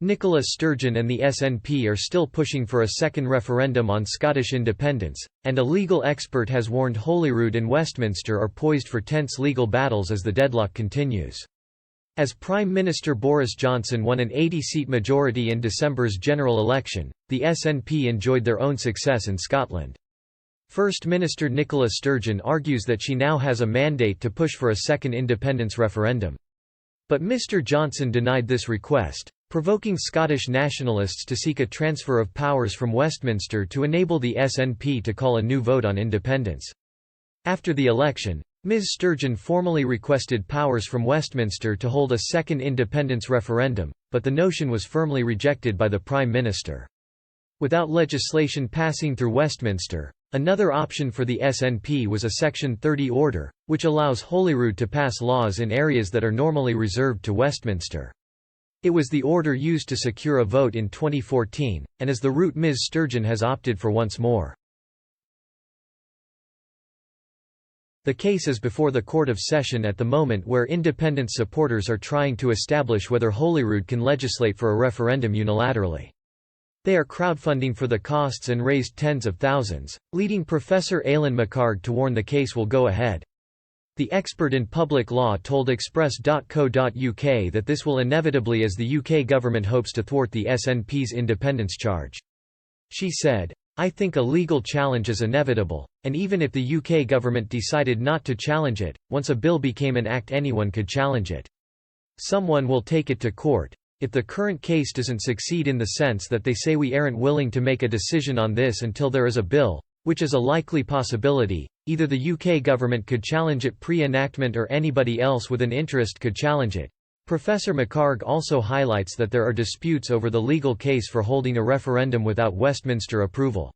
Nicola Sturgeon and the SNP are still pushing for a second referendum on Scottish independence, and a legal expert has warned Holyrood and Westminster are poised for tense legal battles as the deadlock continues. As Prime Minister Boris Johnson won an 80-seat majority in December's general election, the SNP enjoyed their own success in Scotland. First Minister Nicola Sturgeon argues that she now has a mandate to push for a second independence referendum. But Mr Johnson denied this request, provoking Scottish nationalists to seek a transfer of powers from Westminster to enable the SNP to call a new vote on independence. After the election, Ms Sturgeon formally requested powers from Westminster to hold a second independence referendum, but the notion was firmly rejected by the Prime Minister. Without legislation passing through Westminster, another option for the SNP was a Section 30 order, which allows Holyrood to pass laws in areas that are normally reserved to Westminster. It was the order used to secure a vote in 2014, and is the route Ms Sturgeon has opted for once more. The case is before the Court of Session at the moment, where independence supporters are trying to establish whether Holyrood can legislate for a referendum unilaterally. They are crowdfunding for the costs and raised tens of thousands, leading Professor Aileen McHarg to warn the case will go ahead. The expert in public law told Express.co.uk that this will inevitably, as the UK government hopes to thwart the SNP's independence charge. She said, "I think a legal challenge is inevitable, and even if the UK government decided not to challenge it, once a bill became an act anyone could challenge it. Someone will take it to court. If the current case doesn't succeed in the sense that they say we aren't willing to make a decision on this until there is a bill, which is a likely possibility, either the UK government could challenge it pre-enactment or anybody else with an interest could challenge it." Professor McHarg also highlights that there are disputes over the legal case for holding a referendum without Westminster approval.